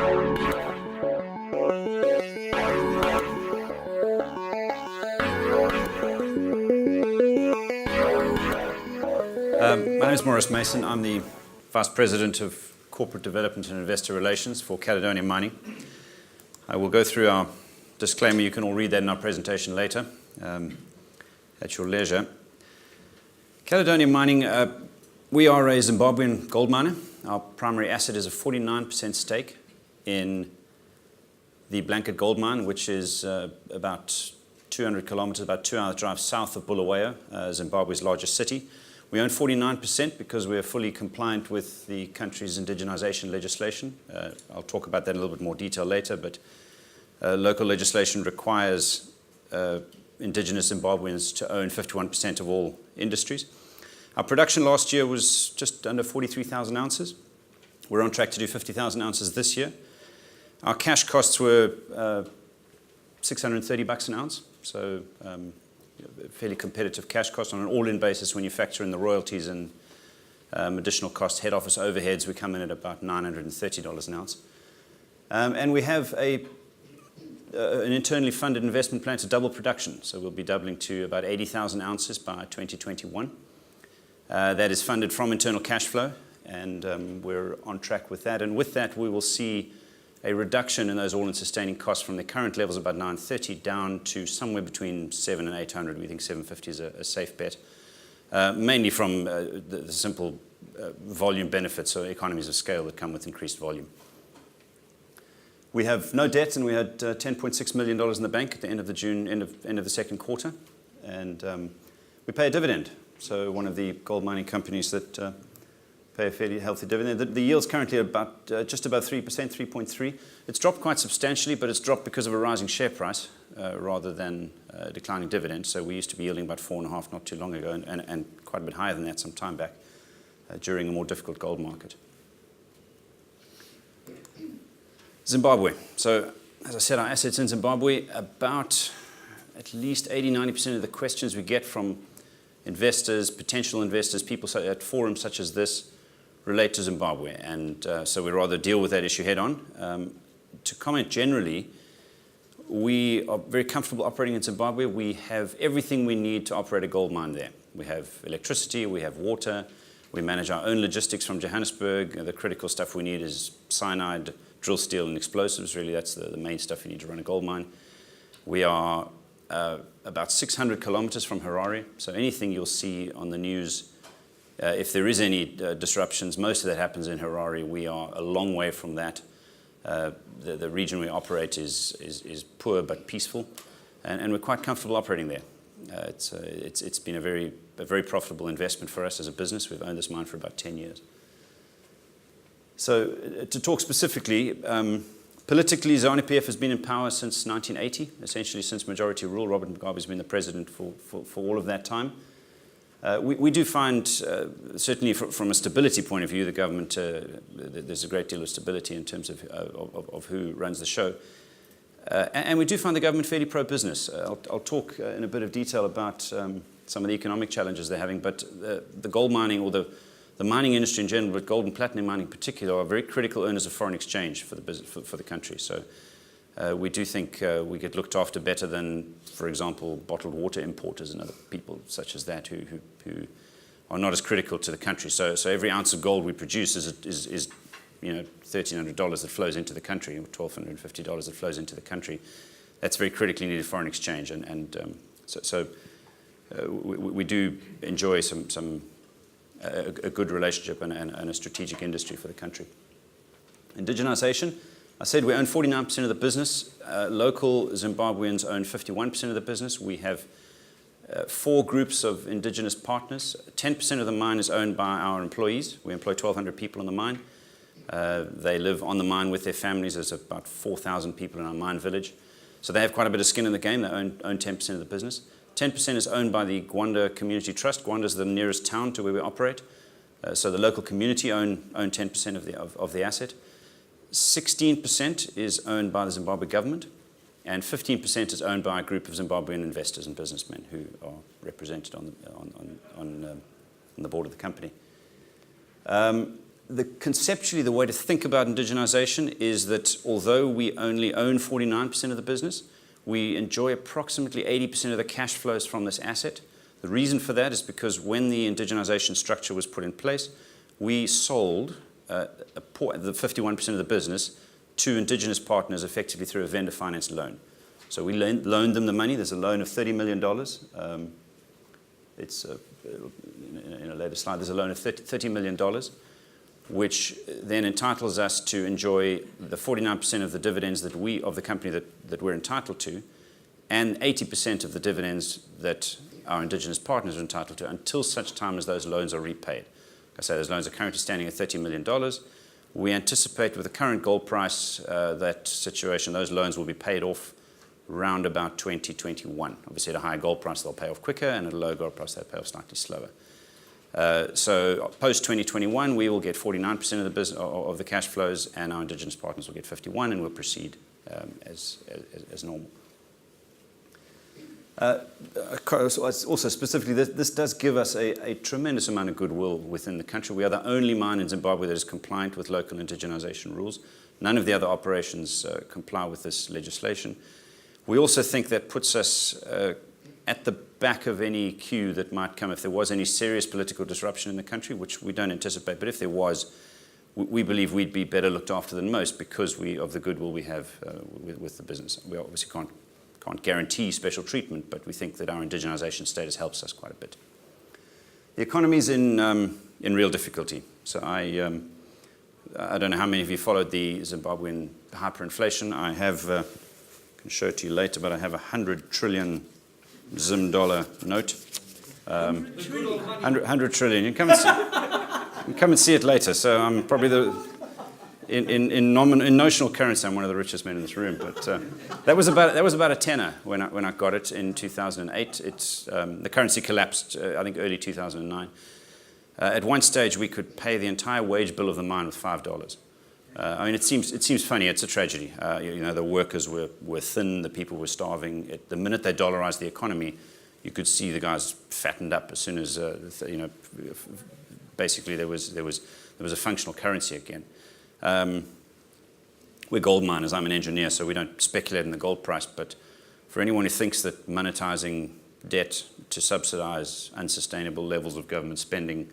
My name is Maurice Mason. I'm the Vice President of Corporate Development and Investor Relations for Caledonia Mining. I will go through our disclaimer. You can all read that in our presentation later at your leisure. Caledonia Mining, we are a Zimbabwean gold miner. Our primary asset is a 49% stake in the Blanket Gold Mine, which is about 200 kilometers, about 2 hours drive south of Bulawayo, Zimbabwe's largest city. We own 49% because we are fully compliant with the country's indigenization legislation. I'll talk about that in a little bit more detail later, but local legislation requires indigenous Zimbabweans to own 51% of all industries. Our production last year was just under 43,000 ounces. We're on track to do 50,000 ounces this year. Our cash costs were $630 an ounce, so fairly competitive cash cost on an all-in basis. When you factor in the royalties and additional costs, head office overheads, we come in at about $930 an ounce. And we have an internally funded investment plan to double production. So we'll be doubling to about 80,000 ounces by 2021. That is funded from internal cash flow, and we're on track with that. And with that, we will see a reduction in those all-in sustaining costs from the current levels of about $930 down to somewhere between $700 and $800. We think $750 is a safe bet, mainly from the simple volume benefits or economies of scale that come with increased volume. We have no debt, and we had $10.6 million in the bank at the end of the second quarter, and we pay a dividend. So one of the gold mining companies that pay a fairly healthy dividend. The yield's currently about just above 3%, 3.3. It's dropped quite substantially, but it's dropped because of a rising share price rather than a declining dividend. So we used to be yielding about 4.5 not too long ago, and quite a bit higher than that some time back during a more difficult gold market. Zimbabwe. So as I said, our assets in Zimbabwe, about at least 80-90% of the questions we get from investors, potential investors, people at forums such as this, relate to Zimbabwe, and so we rather deal with that issue head on. To comment generally, we are very comfortable operating in Zimbabwe. We have everything we need to operate a gold mine there. We have electricity, we have water, we manage our own logistics from Johannesburg. The critical stuff we need is cyanide, drill steel, and explosives. Really, that's the main stuff you need to run a gold mine. We are about 600 kilometers from Harare, so anything you'll see on the news, if there is any disruptions, most of that happens in Harare. We are a long way from that. The region we operate is poor but peaceful, and we're quite comfortable operating there. It's been a very profitable investment for us as a business. We've owned this mine for about 10 years. So to talk specifically, politically, ZANU-PF has been in power since 1980, essentially since majority rule. Robert Mugabe's been the president for all of that time. We do find, certainly from a stability point of view, the government, there's a great deal of stability in terms of who runs the show. And we do find the government fairly pro-business. I'll talk in a bit of detail about some of the economic challenges they're having, but the gold mining, or the mining industry in general, but gold and platinum mining in particular, are very critical earners of foreign exchange for the business, for the country. So we do think we get looked after better than, for example, bottled water importers and other people such as that who are not as critical to the country. So every ounce of gold we produce is $1,300 that flows into the country, or $1,250 that flows into the country. That's very critically needed foreign exchange, and we do enjoy a good relationship and a strategic industry for the country. Indigenization. I said we own 49% of the business. Local Zimbabweans own 51% of the business. We have 4 groups of indigenous partners. 10% of the mine is owned by our employees. We employ 1,200 people on the mine. They live on the mine with their families. There's about 4,000 people in our mine village. So they have quite a bit of skin in the game. They own 10% of the business. 10% is owned by the Gwanda Community Trust. Gwanda is the nearest town to where we operate. So the local community own 10% of the asset. 16% is owned by the Zimbabwe government, and 15% is owned by a group of Zimbabwean investors and businessmen who are represented on the board of the company. Conceptually, the way to think about indigenization is that although we only own 49% of the business, we enjoy approximately 80% of the cash flows from this asset. The reason for that is because when the indigenization structure was put in place, we sold the 51% of the business to indigenous partners effectively through a vendor finance loan. So we loaned them the money. There's a loan of $30 million. It's in a later slide. There's a loan of $30 million, which then entitles us to enjoy the 49% of the dividends of the company that we're entitled to, and 80% of the dividends that our indigenous partners are entitled to until such time as those loans are repaid. Like I say, those loans are currently standing at $30 million. We anticipate with the current gold price that situation, those loans will be paid off around about 2021. Obviously, at a higher gold price, they'll pay off quicker, and at a low gold price, they'll pay off slightly slower. So post-2021, we will get 49% of the business of the cash flows, and our indigenous partners will get 51%, and we'll proceed as normal. Also, specifically, this does give us a tremendous amount of goodwill within the country. We are the only mine in Zimbabwe that is compliant with local indigenization rules. None of the other operations comply with this legislation. We also think that puts us at the back of any queue that might come if there was any serious political disruption in the country, which we don't anticipate. But if there was, we believe we'd be better looked after than most because of the goodwill we have with the business. We obviously can't guarantee special treatment, but we think that our indigenization status helps us quite a bit. The economy is in real difficulty. So I don't know how many of you followed the Zimbabwean hyperinflation. I have, I can show it to you later, but I have 100 trillion Zim dollar note. 100 trillion. You can come and see it later. So I'm probably in notional currency, I'm one of the richest men in this room. But that was about a tenner when I got it in 2008. The currency collapsed, I think, early 2009. At one stage, we could pay the entire wage bill of the mine with $5. I mean, it seems funny. It's a tragedy. The workers were thin. The people were starving. The minute they dollarized the economy, you could see the guys fattened up as soon as basically there was a functional currency again. We're gold miners. I'm an engineer, so we don't speculate in the gold price. But for anyone who thinks that monetizing debt to subsidize unsustainable levels of government spending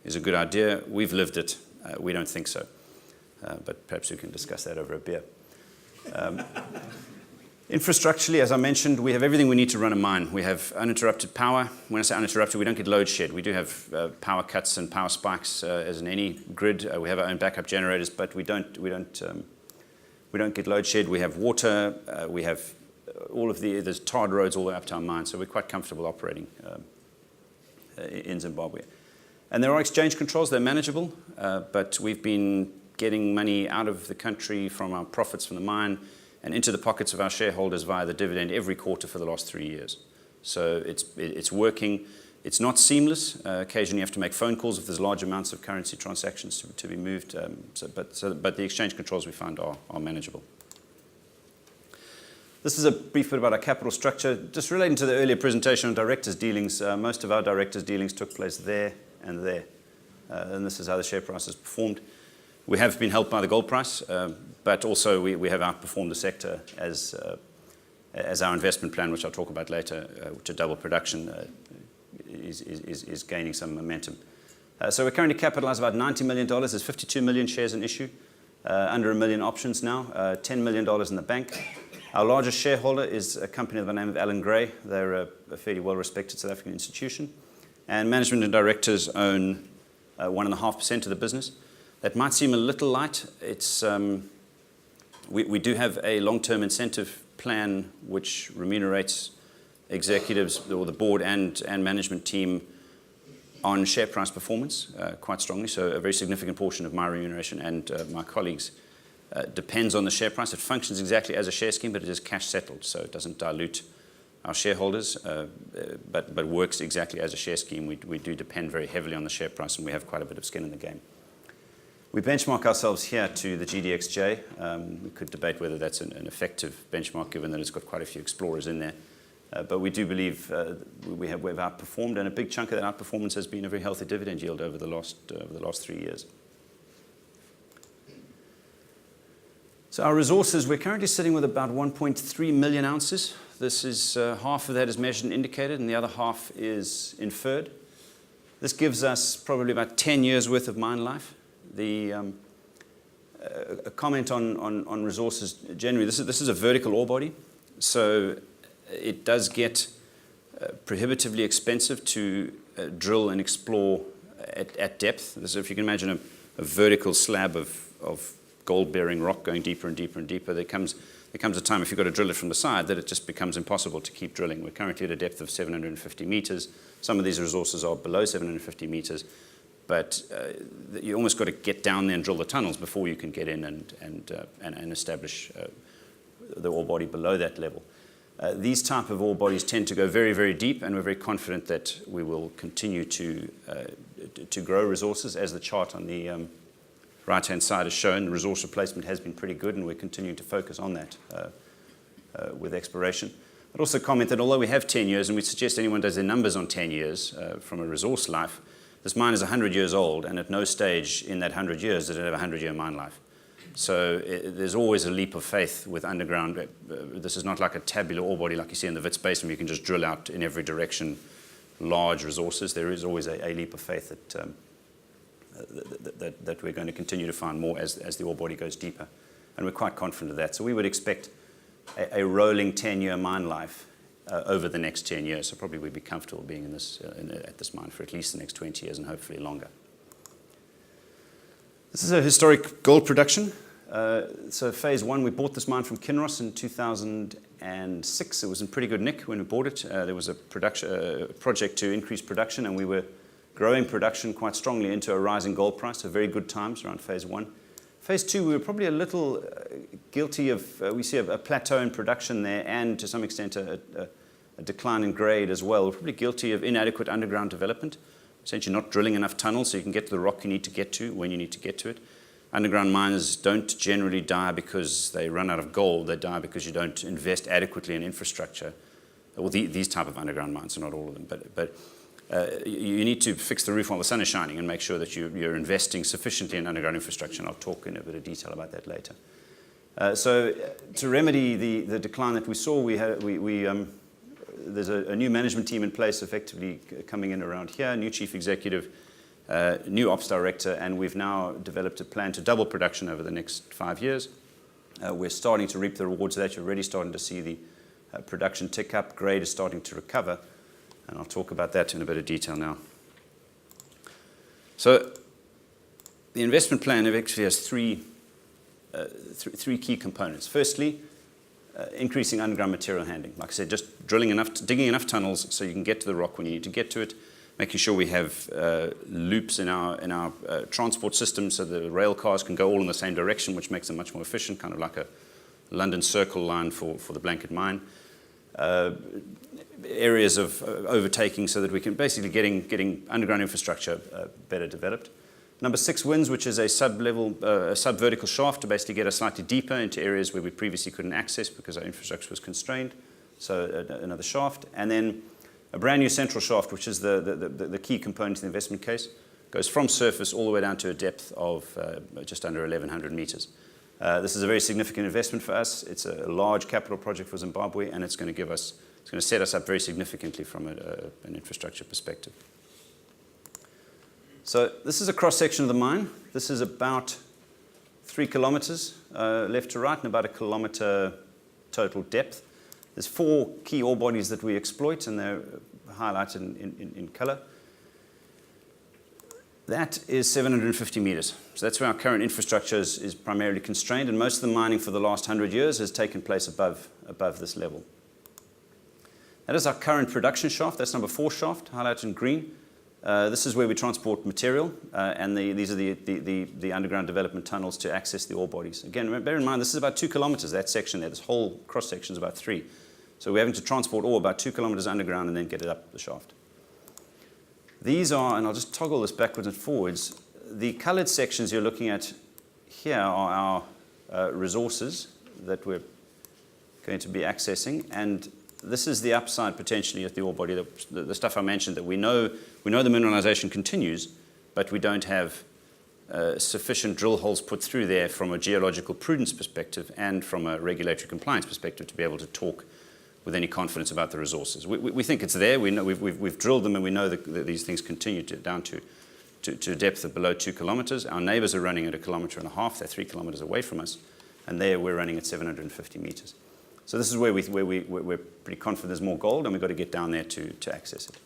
is a good idea, we've lived it. We don't think so. But perhaps we can discuss that over a beer. Infrastructurally, as I mentioned, we have everything we need to run a mine. We have uninterrupted power. When I say uninterrupted, we don't get load shed. We do have power cuts and power spikes as in any grid. We have our own backup generators, but we don't get load shed. We have water. We have there's tarred roads all the way up to our mine, so we're quite comfortable operating in Zimbabwe. And there are exchange controls. They're manageable, but we've been getting money out of the country from our profits from the mine and into the pockets of our shareholders via the dividend every quarter for the last 3 years. So it's working. It's not seamless. Occasionally you have to make phone calls if there's large amounts of currency transactions to be moved. But the exchange controls we found are manageable. This is a brief bit about our capital structure. Just relating to the earlier presentation on directors' dealings, most of our directors' dealings took place there and there. And this is how the share price has performed. We have been helped by the gold price, but also we have outperformed the sector as our investment plan, which I'll talk about later, to double production, is gaining some momentum. So we're currently capitalized about $90 million. There's 52 million shares in issue, under 1 million options now, $10 million in the bank. Our largest shareholder is a company by the name of Allan Gray. They're a fairly well-respected South African institution. And management and directors own 1.5% of the business. That might seem a little light. We do have a long-term incentive plan which remunerates executives or the board and management team on share price performance quite strongly. So a very significant portion of my remuneration and my colleagues depends on the share price. It functions exactly as a share scheme, but it is cash settled, so it doesn't dilute our shareholders, but works exactly as a share scheme. We do depend very heavily on the share price, and we have quite a bit of skin in the game. We benchmark ourselves here to the GDXJ. We could debate whether that's an effective benchmark, given that it's got quite a few explorers in there. But we do believe we've outperformed, and a big chunk of that outperformance has been a very healthy dividend yield over the last 3 years. So our resources, we're currently sitting with about 1.3 million ounces. This is half of that is measured and indicated, and the other half is inferred. This gives us probably about 10 years worth of mine life. A comment on resources generally, this is a vertical ore body, so it does get prohibitively expensive to drill and explore at depth. So if you can imagine a vertical slab of gold-bearing rock going deeper and deeper and deeper, there comes a time, if you've got to drill it from the side, that it just becomes impossible to keep drilling. We're currently at a depth of 750 meters. Some of these resources are below 750 meters, but you almost got to get down there and drill the tunnels before you can get in and establish the ore body below that level. These type of ore bodies tend to go very, very deep, and we're very confident that we will continue to grow resources. As the chart on the right-hand side has shown, resource replacement has been pretty good, and we're continuing to focus on that with exploration. I'd also comment that although we have 10 years, and we suggest anyone does their numbers on 10 years from a resource life, this mine is 100 years old, and at no stage in that 100 years did it have a 100-year mine life. So there's always a leap of faith with underground. This is not like a tabular ore body like you see in the Wits Basin, where you can just drill out in every direction large resources. There is always a leap of faith that we're going to continue to find more as the ore body goes deeper. And we're quite confident of that. So we would expect a rolling 10-year mine life over the next 10 years. So probably we'd be comfortable being at this mine for at least the next 20 years and hopefully longer. This is a historic gold production. So phase one, we bought this mine from Kinross in 2006. It was in pretty good nick when we bought it. There was a project to increase production, and we were growing production quite strongly into a rising gold price, so very good times around phase one. Phase two, we were probably a little guilty of, we see a plateau in production there, and to some extent a decline in grade as well. We're probably guilty of inadequate underground development, essentially not drilling enough tunnels so you can get to the rock you need to get to when you need to get to it. Underground mines don't generally die because they run out of gold. They die because you don't invest adequately in infrastructure. Well, these type of underground mines, so not all of them, but you need to fix the roof while the sun is shining and make sure that you're investing sufficiently in underground infrastructure, and I'll talk in a bit of detail about that later. So to remedy the decline that we saw, there's a new management team in place effectively coming in around here, new chief executive, new ops director, and we've now developed a plan to double production over the next 5 years. We're starting to reap the rewards of that. You're already starting to see the production tick up. Grade is starting to recover. And I'll talk about that in a bit of detail now. So the investment plan actually has three key components. Firstly, increasing underground material handling. Like I said, just digging enough tunnels so you can get to the rock when you need to get to it, making sure we have loops in our transport system so the rail cars can go all in the same direction, which makes them much more efficient, kind of like a London Circle line for the Blanket mine. Areas of overtaking so that we can basically getting underground infrastructure better developed. Number 6 wins, which is a sub-vertical shaft to basically get us slightly deeper into areas where we previously couldn't access because our infrastructure was constrained. So another shaft. And then a brand new central shaft, which is the key component of the investment case, goes from surface all the way down to a depth of just under 1,100 meters. This is a very significant investment for us. It's a large capital project for Zimbabwe, and it's going to set us up very significantly from an infrastructure perspective. So this is a cross-section of the mine. This is about 3 kilometers left to right and about 1 kilometer total depth. There's 4 key ore bodies that we exploit, and they're highlighted in color. That is 750 meters. So that's where our current infrastructure is primarily constrained, and most of the mining for the last 100 years has taken place above this level. That is our current production shaft. That's number 4 shaft, highlighted in green. This is where we transport material, and these are the underground development tunnels to access the ore bodies. Again, bear in mind, this is about 2 kilometers, that section there. This whole cross-section is about 3. So we're having to transport ore about 2 kilometers underground and then get it up the shaft. These are, and I'll just toggle this backwards and forwards, the colored sections you're looking at here are our resources that we're going to be accessing, and this is the upside potentially at the ore body, the stuff I mentioned, that we know the mineralization continues, but we don't have sufficient drill holes put through there from a geological prudence perspective and from a regulatory compliance perspective to be able to talk with any confidence about the resources. We think it's there. We know we've drilled them, and we know that these things continue down to a depth of below 2 kilometers. Our neighbors are running at 1.5 kilometers. They're 3 kilometers away from us, and there we're running at 750 meters. So this is where we're pretty confident there's more gold, and we've got to get down there to access it.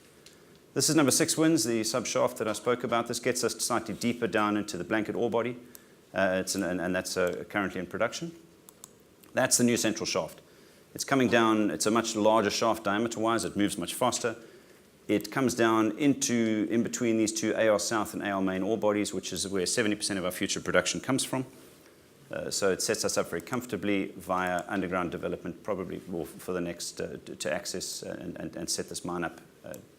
This is number 6 Winds, the subshaft that I spoke about. This gets us slightly deeper down into the blanket ore body, and that's currently in production. That's the new central shaft. It's coming down. It's a much larger shaft diameter-wise. It moves much faster. It comes down in between these two AR South and AR Main ore bodies, which is where 70% of our future production comes from. So it sets us up very comfortably via underground development, probably for the next to access and set this mine up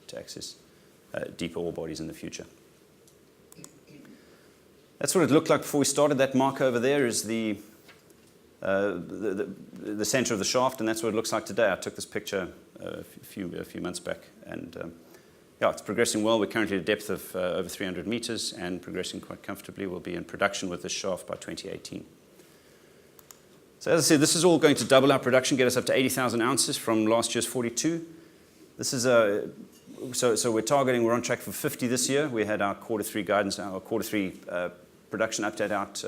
to access deeper ore bodies in the future. That's what it looked like before we started. That mark over there is the center of the shaft, and that's what it looks like today. I took this picture a few months back, and yeah, it's progressing well. We're currently at a depth of over 300 meters and progressing quite comfortably. We'll be in production with this shaft by 2018. So as I said, this is all going to double our production, get us up to 80,000 ounces from last year's 42. This is so we're targeting, we're on track for 50 this year. We had our quarter 3 guidance, our quarter 3 production update out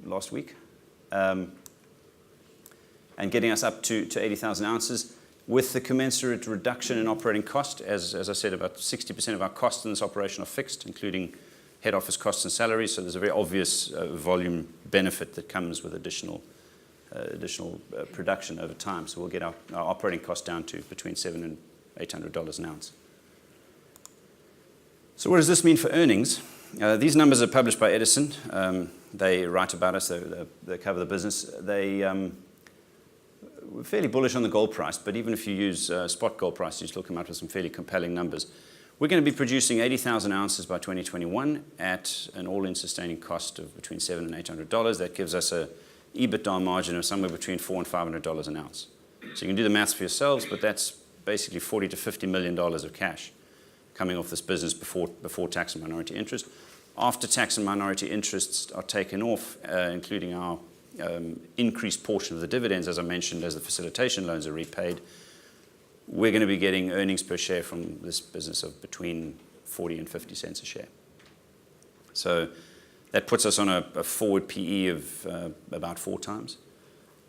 last week. And getting us up to 80,000 ounces with the commensurate reduction in operating cost. As I said, about 60% of our costs in this operation are fixed, including head office costs and salaries. So there's a very obvious volume benefit that comes with additional production over time. So we'll get our operating cost down to between $700 and $800 an ounce. So what does this mean for earnings? These numbers are published by Edison. They write about us. They cover the business. We're fairly bullish on the gold price, but even if you use spot gold prices, you still come out with some fairly compelling numbers. We're going to be producing 80,000 ounces by 2021 at an all-in sustaining cost of between $700 and $800. That gives us a EBITDA margin of somewhere between $400 and $500 an ounce. So you can do the maths for yourselves, but that's basically $40 to $50 million of cash coming off this business before tax and minority interest. After tax and minority interests are taken off, including our increased portion of the dividends, as I mentioned, as the facilitation loans are repaid, we're going to be getting earnings per share from this business of between 40 and 50 cents a share. So that puts us on a forward PE of about 4 times.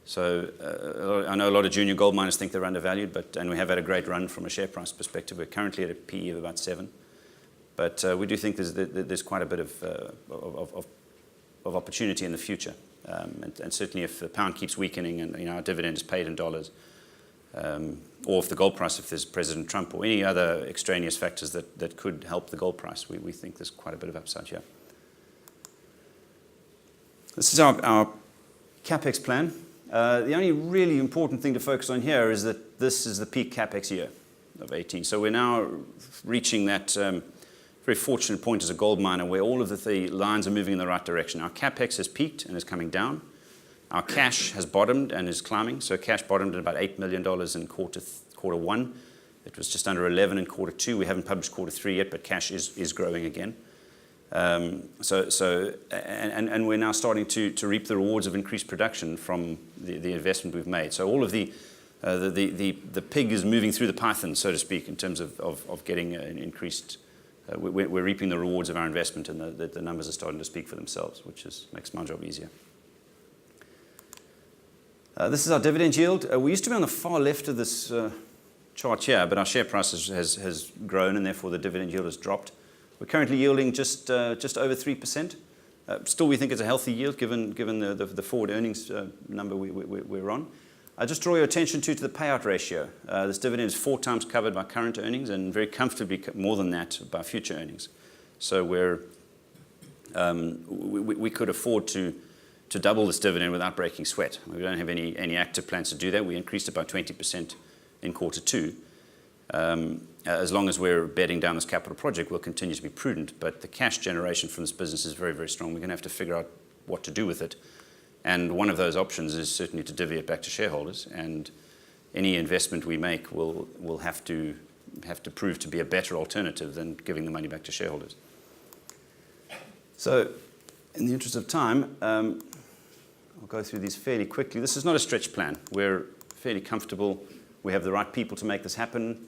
So I know a lot of junior gold miners think they're undervalued, and we have had a great run from a share price perspective. We're currently at a PE of about 7. But we do think there's quite a bit of opportunity in the future. And certainly if the pound keeps weakening and our dividend is paid in dollars, or if the gold price, if there's President Trump or any other extraneous factors that could help the gold price, we think there's quite a bit of upside here. This is our CapEx plan. The only really important thing to focus on here is that this is the peak CapEx year of 18. So we're now reaching that very fortunate point as a gold miner where all of the lines are moving in the right direction. Our CapEx has peaked and is coming down. Our cash has bottomed and is climbing. So cash bottomed at about $8 million in quarter 1. It was just under 11 in quarter 2. We haven't published quarter 3 yet, but cash is growing again. And we're now starting to reap the rewards of increased production from the investment we've made. So all of the pig is moving through the python, so to speak, in terms of getting an increased. We're reaping the rewards of our investment, and the numbers are starting to speak for themselves, which makes my job easier. This is our dividend yield. We used to be on the far left of this chart here, but our share price has grown, and therefore the dividend yield has dropped. We're currently yielding just over 3%. Still, we think it's a healthy yield given the forward earnings number we're on. I just draw your attention to the payout ratio. This dividend is 4 times covered by current earnings and very comfortably more than that by future earnings. So we could afford to double this dividend without breaking sweat. We don't have any active plans to do that. We increased it by 20% in quarter 2. As long as we're bedding down this capital project, we'll continue to be prudent. But the cash generation from this business is very, very strong. We're going to have to figure out what to do with it. And one of those options is certainly to divvy it back to shareholders. And any investment we make will have to prove to be a better alternative than giving the money back to shareholders. So In the interest of time, I'll go through these fairly quickly. This is not a stretch plan. We're fairly comfortable. We have the right people to make this happen.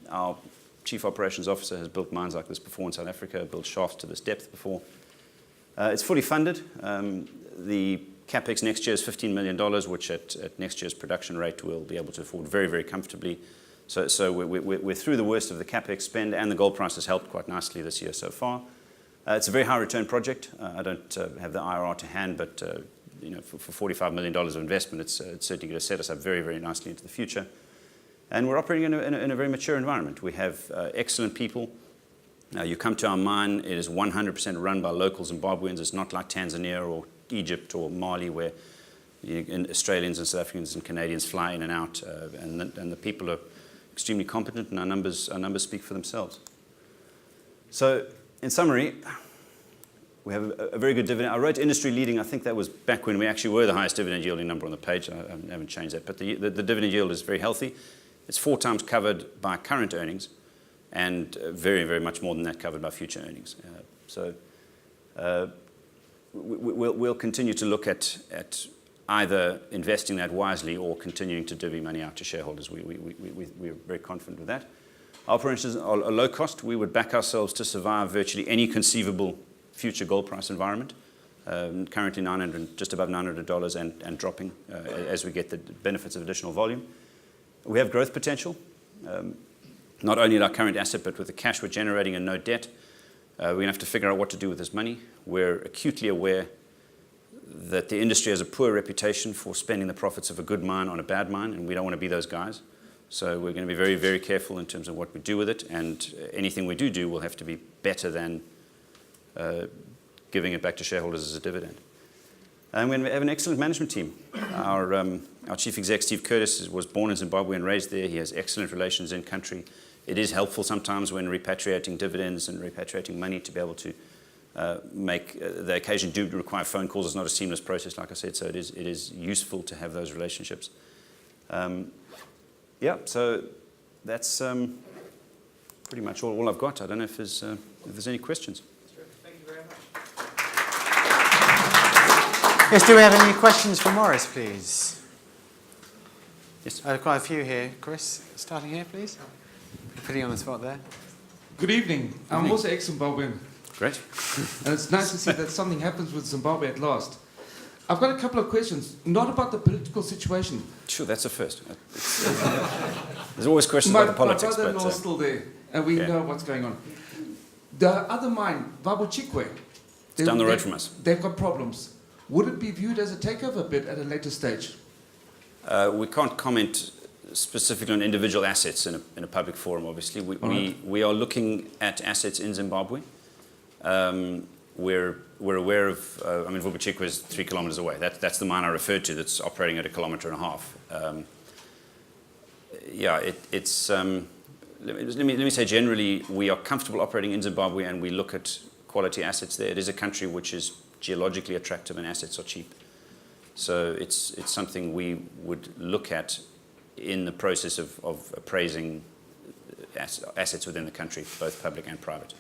Our Chief Operations Officer has built mines like this before in South Africa, built shafts to this depth before. It's fully funded. The CapEx next year is $15 million, which at next year's production rate we'll be able to afford very, very comfortably. So we're through the worst of the CapEx spend, and the gold price has helped quite nicely this year so far. It's a very high return project. I don't have the IRR to hand, but for $45 million of investment, it's certainly going to set us up very, very nicely into the future. And we're operating in a very mature environment. We have excellent people. You come to our mine, it is 100% run by local Zimbabweans. It's not like Tanzania or Egypt or Mali, where Australians and South Africans and Canadians fly in and out, and the people are extremely competent, and our numbers speak for themselves. So, in summary, we have a very good dividend. I wrote industry leading. I think that was back when we actually were the highest dividend yielding number on the page. I haven't changed that, but the dividend yield is very healthy. It's 4 times covered by current earnings, and very, very much more than that covered by future earnings. We'll continue to look at either investing that wisely or continuing to divvy money out to shareholders. We're very confident with that. Our operations are low cost. We would back ourselves to survive virtually any conceivable future gold price environment. Currently just above $900 and dropping as we get the benefits of additional volume. We have growth potential, not only at our current asset, but with the cash we're generating and no debt. We're going to have to figure out what to do with this money. We're acutely aware that the industry has a poor reputation for spending the profits of a good mine on a bad mine, and we don't want to be those guys. So we're going to be very, very careful in terms of what we do with it, and anything we do will have to be better than giving it back to shareholders as a dividend. And we have an excellent management team. Our chief exec, Steve Curtis, was born in Zimbabwe and raised there. He has excellent relations in country. It is helpful sometimes when repatriating dividends and repatriating money to be able to make the occasion do require phone calls. It's not a seamless process, like I said, so it is useful to have those relationships. Yeah, so that's pretty much all I've got. I don't know if there's any questions. Thank you very much. Yes, do we have any questions for Maurice, please? Yes. Quite a few here. Chris, starting here, please. Putting you on the spot there. Good evening. I'm also ex-Zimbabwean. Great. And it's nice to see that something happens with Zimbabwe at last. I've got a couple of questions, not about the political situation. Sure, that's a first. There's always questions about the politics. My brother-in-law's still there, and we know what's going on. The other mine, Zimbabwe, it's down the road from us. They've got problems. Would it be viewed as a takeover bid at a later stage? We can't comment specifically on individual assets in a public forum, obviously. We are looking at assets in Zimbabwe. We're aware of, Zimbabwe is 3 kilometers away. That's the mine I referred to that's operating at 1.5 kilometers. Let me say generally, we are comfortable operating in Zimbabwe and we look at quality assets there. It is a country which is geologically attractive and assets are cheap. So it's something we would look at in the process of appraising assets within the country, both public and private.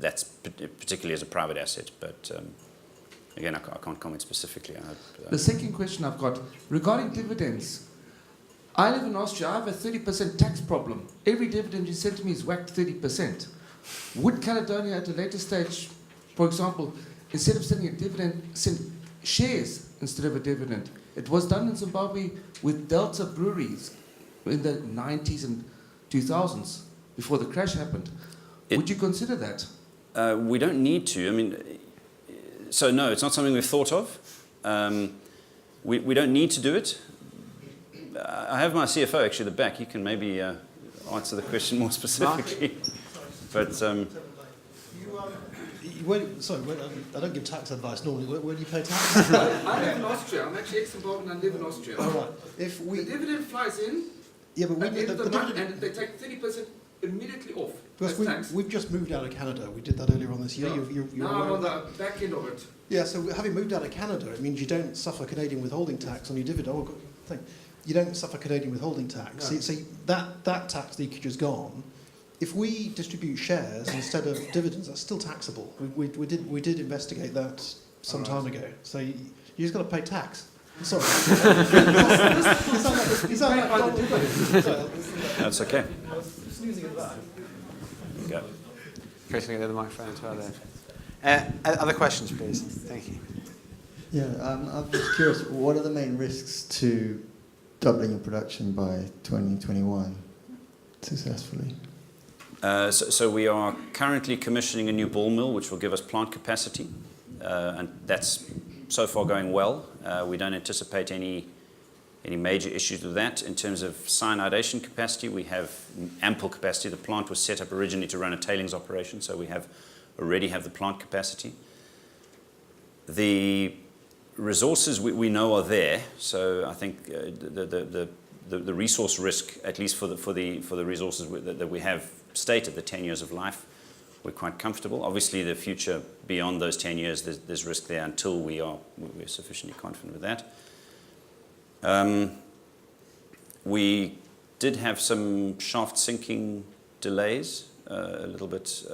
That's particularly as a private asset, but again, I can't comment specifically. The second question I've got, regarding dividends, I live in Austria, I have a 30% tax problem. Every dividend you send to me is whacked 30%. Would Caledonia at a later stage, for example, instead of sending a dividend, send shares instead of a dividend? It was done in Zimbabwe with Delta breweries in the 90s and 2000s, before the crash happened. Would you consider that? We don't need to. So no, it's not something we've thought of. We don't need to do it. I have my CFO actually at the back. He can maybe answer the question more specifically. But I don't give tax advice normally. Where do you pay tax? I live in Austria. I'm actually ex-Zimbabwean and I live in Austria. Oh, right. If the dividend flies in, yeah, but at the end of the month, and they take 30% immediately off. Because we've just moved out of Canada. We did that earlier on this year. Yeah. Now I'm on the back end of it. Yeah, so having moved out of Canada, it means you don't suffer Canadian withholding tax on your dividend. Oh, thing. You don't suffer Canadian withholding tax. No. So that tax leakage is gone. if we distribute shares instead of dividends, that's still taxable. We did investigate that some time ago. So you just got to pay tax. Sorry. That's okay. Go. Chris, can I get the other microphone as well there? Other questions, please. Thank you. Yeah, I'm just curious, what are the main risks to doubling your production by 2021 successfully? So we are currently commissioning a new ball mill, which will give us plant capacity, and that's so far going well. We don't anticipate any major issues with that. In terms of cyanidation capacity, we have ample capacity. The plant was set up originally to run a tailings operation, so we already have the plant capacity. The resources we know are there, so I think the resource risk, at least for the resources that we have stated, the 10 years of life, we're quite comfortable. Obviously, the future beyond those 10 years, there's risk there until we're sufficiently confident with that. We did have some shaft sinking delays, a little bit,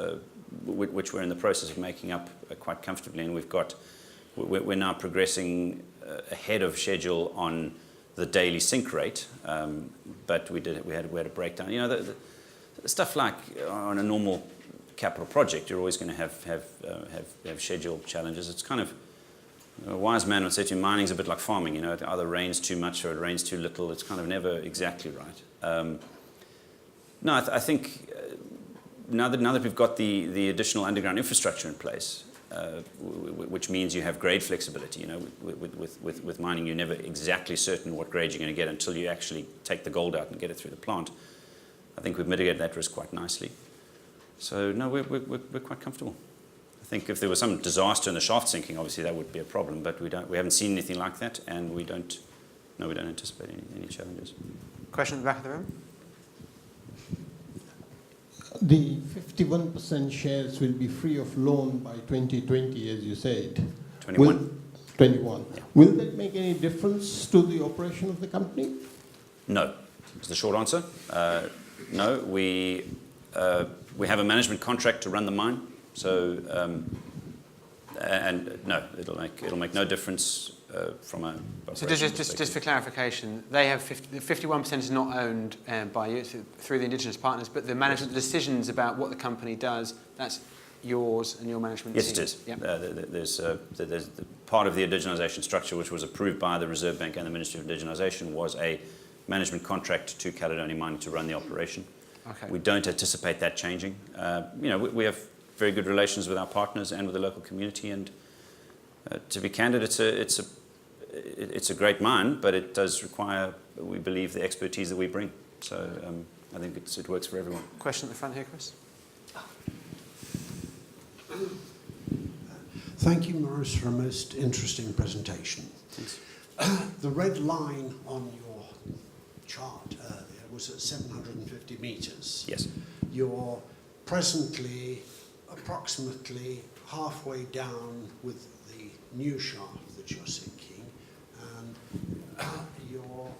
which we're in the process of making up quite comfortably, and we're now progressing ahead of schedule on the daily sink rate, but we had a breakdown. You know, the stuff like on a normal capital project, you're always going to have schedule challenges. It's kind of, a wise man would say to you, mining's a bit like farming. You know, it either rains too much or it rains too little. It's kind of never exactly right. No, I think now that we've got the additional underground infrastructure in place, which means you have grade flexibility. You know, with mining, you're never exactly certain what grade you're going to get until you actually take the gold out and get it through the plant. I think we've mitigated that risk quite nicely. So no, we're quite comfortable. I think if there was some disaster in the shaft sinking, obviously that would be a problem. But we haven't seen anything like that, and we don't anticipate any challenges. Question at the back of the room. The 51% shares will be free of loan by 2020, as you said. 21. 21. Yeah. Will that make any difference to the operation of the company? No, is the short answer. No, we have a management contract to run the mine, so and no, it'll make no difference from a. So just for clarification, they have 51% is not owned by you, it's through the indigenous partners, but the management decisions about what the company does, that's yours and your management Yes, team. it is. Yep. There's part of the indigenisation structure, which was approved by the Reserve Bank and the Ministry of Indigenisation, was a management contract to Caledonia Mining to run the operation. Okay. We don't anticipate that changing. You know, we have very good relations with our partners and with the local community, and to be candid, it's a great mine, but it does require, we believe, the expertise that we bring. So I think it works for everyone. Question at the front here, Chris. Thank you, Maurice, for a most interesting presentation. Thanks. The red line on your chart earlier was at 750 metres. Yes. You're presently approximately halfway down with the new shaft that you're sinking, and you're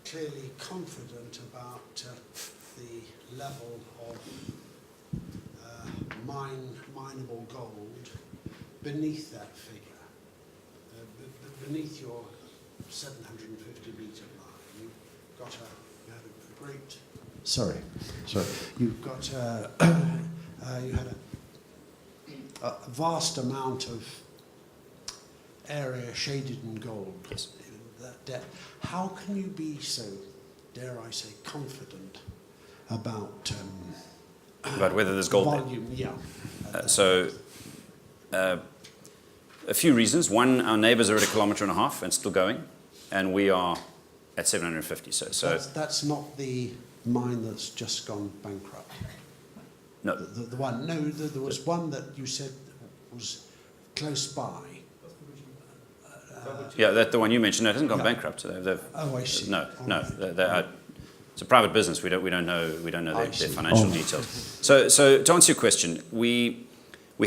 clearly confident about the level of mineable gold beneath that figure, beneath your 750 metre line. You've got you had a great. Sorry. You've got you had a vast amount of area shaded in gold. Yes. That depth. How can you be so, dare I say, confident about whether there's gold there? volume? Yeah. A few reasons. One, our neighbours are at 1.5 kilometres and still going, and we are at 750. So That's not the mine that's just gone bankrupt. no. The one. No, there was one that you said was close by. Yeah, that's the one you mentioned. No, it hasn't gone Yeah. bankrupt. Oh, I see. No. Okay. It's a private business. We don't know their see. financial details. So to answer your question, we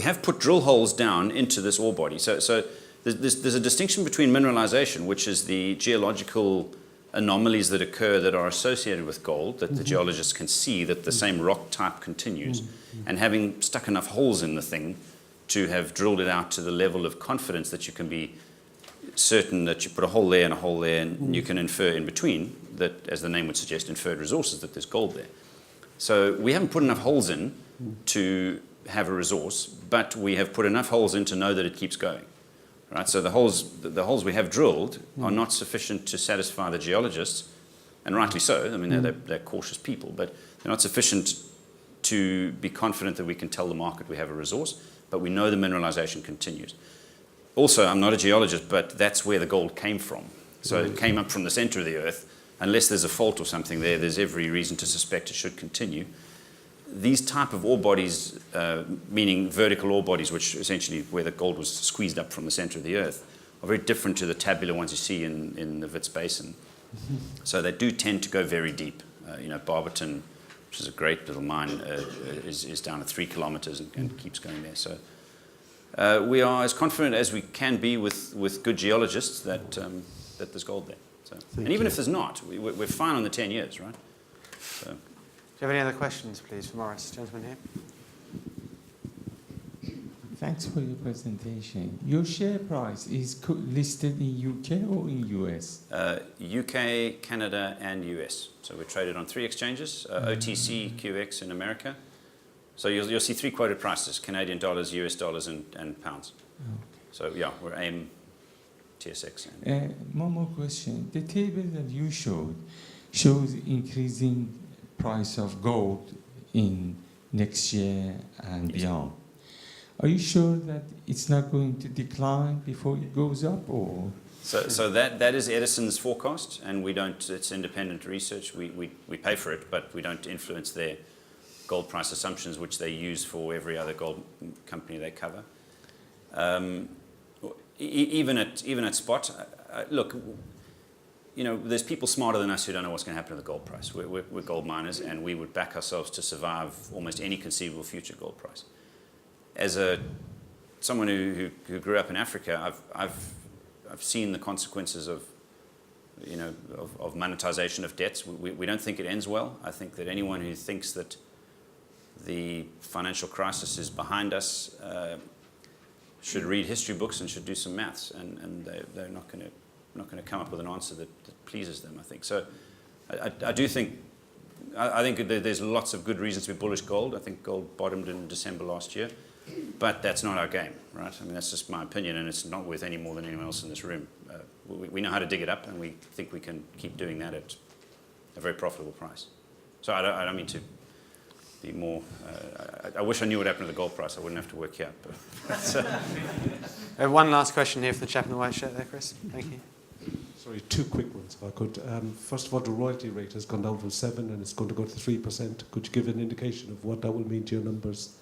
have put drill holes down into this ore body. So there's a distinction between mineralization, which is the geological anomalies that occur that are associated with gold, that the geologists can see that the same rock type continues, and having stuck enough holes in the thing to have drilled it out to the level of confidence that you can be certain that you put a hole there and a hole there, and you can infer in between that, as the name would suggest, inferred resources, that there's gold there. So we haven't put enough holes in to have a resource, but we have put enough holes in to know that it keeps going. Right? So the holes we have drilled are not sufficient to satisfy the geologists, and rightly so. I mean, they're cautious people, but they're not sufficient to be confident that we can tell the market we have a resource, but we know the mineralization continues. Also, I'm not a geologist, but that's where the gold came from. So it came up from the center of the earth. Unless there's a fault or something there, there's every reason to suspect it should continue. These type of ore bodies, meaning vertical ore bodies, which essentially where the gold was squeezed up from the center of the earth, are very different to the tabular ones you see in the Wits Basin. So they do tend to go very deep. Barberton, which is a great little mine, is down to 3 kilometers and keeps going there. So we are as confident as we can be with good geologists that there's gold there. So, and even if there's not, we're fine on the 10 years, right? So. Do you have any other questions, please, for Maurice? Gentleman here. Thanks for your presentation. Your share price is listed in UK or in US? UK, Canada, and US. So we're traded on 3 exchanges, OTC, QX in America. So you'll see 3 quoted prices, Canadian dollars, US dollars, and pounds. Okay. So yeah, we're AIM, TSX. One more question. The table that you showed shows increasing price of gold in next year and beyond. Are you sure that it's not going to decline before it goes up, or? So that is Edison's forecast, and we don't. It's independent research. We pay for it, but we don't influence their gold price assumptions, which they use for every other gold company they cover. Even at spot, look. There's people smarter than us who don't know what's going to happen to the gold price. We're gold miners, and we would back ourselves to survive almost any conceivable future gold price. As someone who grew up in Africa, I've seen the consequences of monetization of debts. We don't think it ends well. I think that anyone who thinks that the financial crisis is behind us should read history books and should do some maths, and they're not going to come up with an answer that pleases them, I think. So I do think, I think that there's lots of good reasons to be bullish gold. I think gold bottomed in December last year, but that's not our game, right? I mean, that's just my opinion, and it's not worth any more than anyone else in this room. We know how to dig it up, and we think we can keep doing that at a very profitable price. So I don't mean to be more, I wish I knew what happened to the gold price. I wouldn't have to work here. But One last question here for the chap in the white shirt there, Chris. Thank you. Sorry, 2 quick ones if I could. First of all, the royalty rate has gone down from 7% and it's going to go to 3%. Could you give an indication of what that will mean to your numbers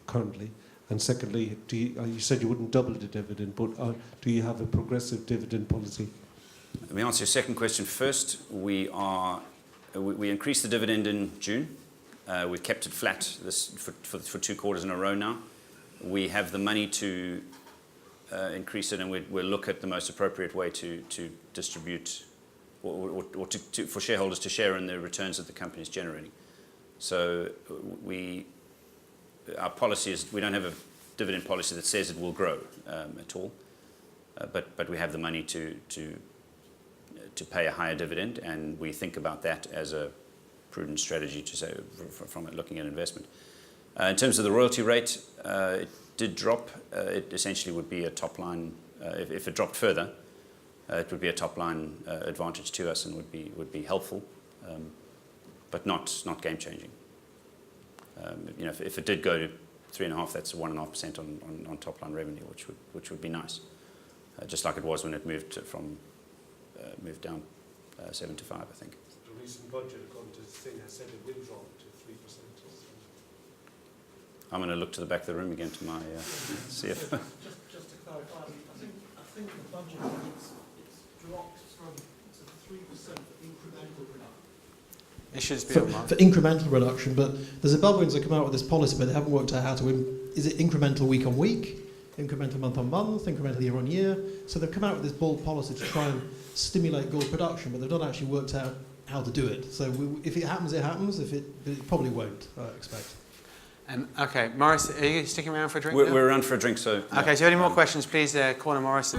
currently? And secondly, you said you wouldn't double the dividend, but do you have a progressive dividend policy? Let me answer your second question first. We increased the dividend in June. We've kept it flat for 2 quarters in a row now. We have the money to increase it, and we'll look at the most appropriate way to distribute or for shareholders to share in the returns that the company is generating. So our policy is we don't have a dividend policy that says it will grow at all, but we have the money to pay a higher dividend, and we think about that as a prudent strategy to say from looking at investment. In terms of the royalty rate, it did drop. It essentially would be a top line. If it dropped further, it would be a top line advantage to us and would be helpful, but not game changing. If it did go to 3.5%, that's 1.5% on top line revenue, which would be nice, just like it was when it moved down 7 to 5, I think. The recent budget, according to the thing, has said it will drop to 3%. I'm going to look to the back of the room again to my CFO. Just to clarify, I think the budget it's dropped from 3% incremental reduction. It should be for incremental reduction, but the Zimbabweans have come out with this policy, but they haven't worked out how to. Is it incremental week on week? incremental month on month, incremental year on year. So they've come out with this bold policy to try and stimulate gold production, but they've not actually worked out how to do it. So if it happens, it happens. But it probably won't, I expect. Okay, Maurice, are you sticking around for a drink? We're around for a drink, so... Okay, so any more questions, please call on Maurice.